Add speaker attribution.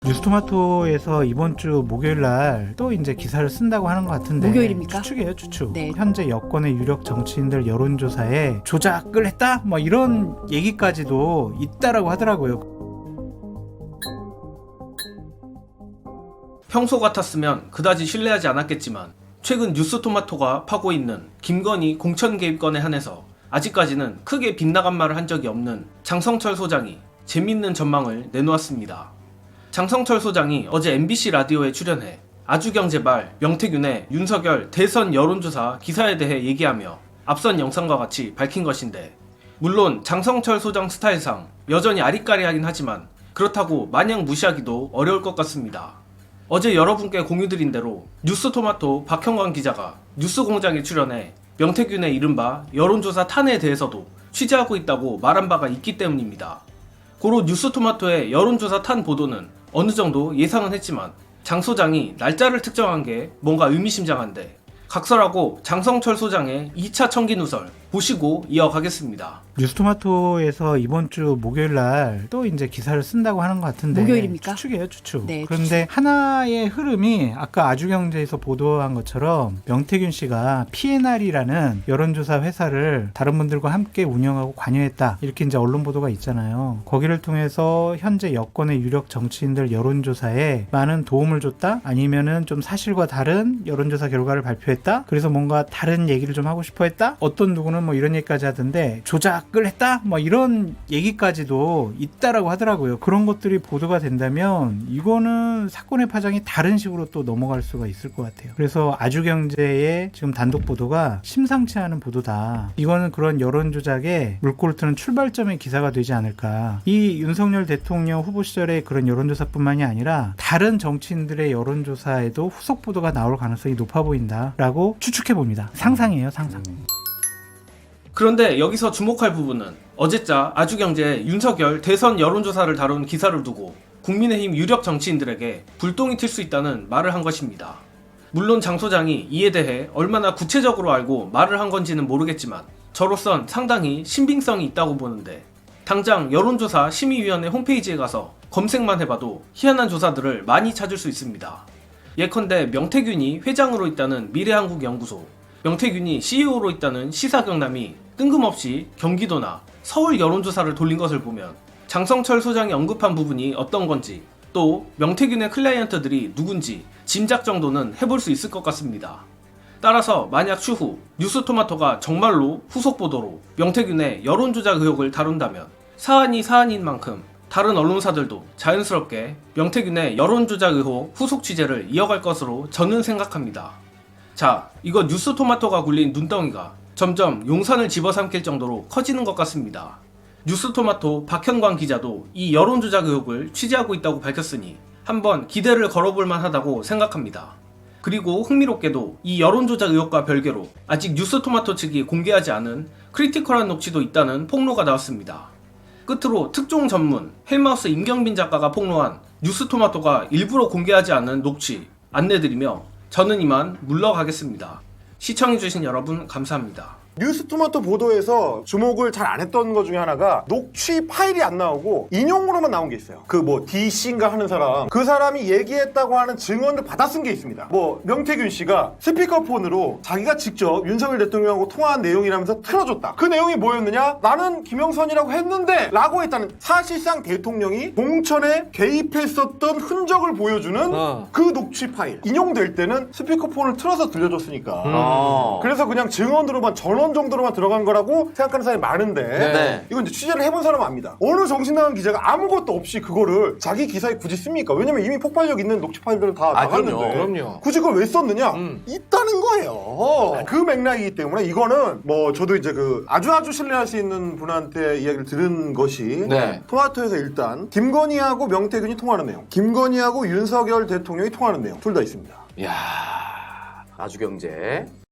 Speaker 1: 뉴스토마토에서 이번 주 목요일 날 또 이제 기사를 쓴다고 하는 것 같은데,
Speaker 2: 목요일입니까?
Speaker 1: 추측이에요, 추측.
Speaker 2: 네.
Speaker 1: 현재 여권의 유력 정치인들 여론조사에 조작을 했다? 뭐 이런 얘기까지도 있다라고 하더라고요.
Speaker 3: 평소 같았으면 그다지 신뢰하지 않았겠지만 최근 뉴스토마토가 파고 있는 김건희 공천 개입 건에 한해서 아직까지는 크게 빗나간 말을 한 적이 없는 장성철 소장이 재밌는 전망을 내놓았습니다. 장성철 소장이 어제 MBC 라디오에 출연해 아주경제발 명태균의 윤석열 대선 여론조사 기사에 대해 얘기하며 앞선 영상과 같이 밝힌 것인데, 물론 장성철 소장 스타일상 여전히 아리까리하긴 하지만 그렇다고 마냥 무시하기도 어려울 것 같습니다. 어제 여러분께 공유드린 대로 뉴스토마토 박형광 기자가 뉴스공장에 출연해 명태균의 이른바 여론조사 탄에 대해서도 취재하고 있다고 말한 바가 있기 때문입니다. 고로 뉴스토마토의 여론조사 탄 보도는 어느 정도 예상은 했지만 장 소장이 날짜를 특정한 게 뭔가 의미심장한데, 각설하고 장성철 소장의 2차 청기 누설 보시고 이어가겠습니다.
Speaker 1: 뉴스토마토에서 이번 주 목요일 날 또 이제 기사를 쓴다고 하는 것 같은데,
Speaker 2: 목요일입니까?
Speaker 1: 추측이에요, 추측.
Speaker 2: 네,
Speaker 1: 그런데 하나의 흐름이 아까 아주경제에서 보도한 것처럼 명태균 씨가 PNR이라는 여론조사 회사를 다른 분들과 함께 운영하고 관여했다, 이렇게 이제 언론 보도가 있잖아요. 거기를 통해서 현재 여권의 유력 정치인들 여론조사에 많은 도움을 줬다, 아니면은 좀 사실과 다른 여론조사 결과를 발표했다, 그래서 뭔가 다른 얘기를 좀 하고 싶어 했다, 어떤 누구는 뭐 이런 얘기까지 하던데 조작을 했다, 뭐 이런 얘기까지도 있다라고 하더라고요. 그런 것들이 보도가 된다면 이거는 사건의 파장이 다른 식으로 또 넘어갈 수가 있을 것 같아요. 그래서 아주경제의 지금 단독 보도가 심상치 않은 보도다, 이거는 그런 여론조작의 물꼬를 트는 출발점의 기사가 되지 않을까. 이 윤석열 대통령 후보 시절의 그런 여론조사뿐만이 아니라 다른 정치인들의 여론조사에도 후속 보도가 나올 가능성이 높아 보인다라고 추측해 봅니다. 상상이에요, 상상.
Speaker 3: 그런데 여기서 주목할 부분은 어제자 아주경제의 윤석열 대선 여론조사를 다룬 기사를 두고 국민의힘 유력 정치인들에게 불똥이 튈 수 있다는 말을 한 것입니다. 물론 장 소장이 이에 대해 얼마나 구체적으로 알고 말을 한 건지는 모르겠지만 저로선 상당히 신빙성이 있다고 보는데, 당장 여론조사 심의위원회 홈페이지에 가서 검색만 해봐도 희한한 조사들을 많이 찾을 수 있습니다. 예컨대 명태균이 회장으로 있다는 미래한국연구소, 명태균이 CEO로 있다는 시사경남이 뜬금없이 경기도나 서울 여론조사를 돌린 것을 보면 장성철 소장이 언급한 부분이 어떤 건지, 또 명태균의 클라이언트들이 누군지 짐작 정도는 해볼 수 있을 것 같습니다. 따라서 만약 추후 뉴스토마토가 정말로 후속 보도로 명태균의 여론조작 의혹을 다룬다면 사안이 사안인 만큼 다른 언론사들도 자연스럽게 명태균의 여론조작 의혹 후속 취재를 이어갈 것으로 저는 생각합니다. 자, 이거 뉴스토마토가 굴린 눈덩이가 점점 용산을 집어삼킬 정도로 커지는 것 같습니다. 뉴스토마토 박형광 기자도 이 여론조작 의혹을 취재하고 있다고 밝혔으니 한번 기대를 걸어볼만 하다고 생각합니다. 그리고 흥미롭게도 이 여론조작 의혹과 별개로 아직 뉴스토마토 측이 공개하지 않은 크리티컬한 녹취도 있다는 폭로가 나왔습니다. 끝으로 특종 전문 헬마우스 임경빈 작가가 폭로한 뉴스토마토가 일부러 공개하지 않은 녹취 안내드리며 저는 이만 물러가겠습니다. 시청해주신 여러분 감사합니다.
Speaker 4: 뉴스토마토 보도에서 주목을 잘 안 했던 것 중에 하나가 녹취 파일이 안 나오고 인용으로만 나온 게 있어요. 그 뭐 DC인가 하는 사람, 그 사람이 얘기했다고 하는 증언을 받아 쓴 게 있습니다. 뭐 명태균 씨가 스피커폰으로 자기가 직접 윤석열 대통령하고 통화한 내용이라면서 틀어줬다. 그 내용이 뭐였느냐? 나는 김영선이라고 했는데 라고 했다는, 사실상 대통령이 공천에 개입했었던 흔적을 보여주는 그 녹취 파일. 인용될 때는 스피커폰을 틀어서 들려줬으니까 그래서 그냥 증언으로만, 전원 정도로만 들어간 거라고 생각하는 사람이 많은데,
Speaker 5: 네.
Speaker 4: 이건 이제 취재를 해본 사람은 압니다. 어느 정신나간 기자가 아무것도 없이 그거를 자기 기사에 굳이 씁니까? 왜냐면 이미 폭발력 있는 녹취 파일들은 다 나갔는데
Speaker 5: 그럼요.
Speaker 4: 굳이 그걸 왜 썼느냐? 있다는 거예요. 그 맥락이기 때문에 이거는 뭐 저도 이제 그 아주 신뢰할 수 있는 분한테 이야기를 들은 것이,
Speaker 5: 네.
Speaker 4: 토마토에서 일단 김건희하고 명태균이 통하는 내용, 김건희하고 윤석열 대통령이 통하는 내용 둘 다 있습니다.
Speaker 5: 이야, 아주경제.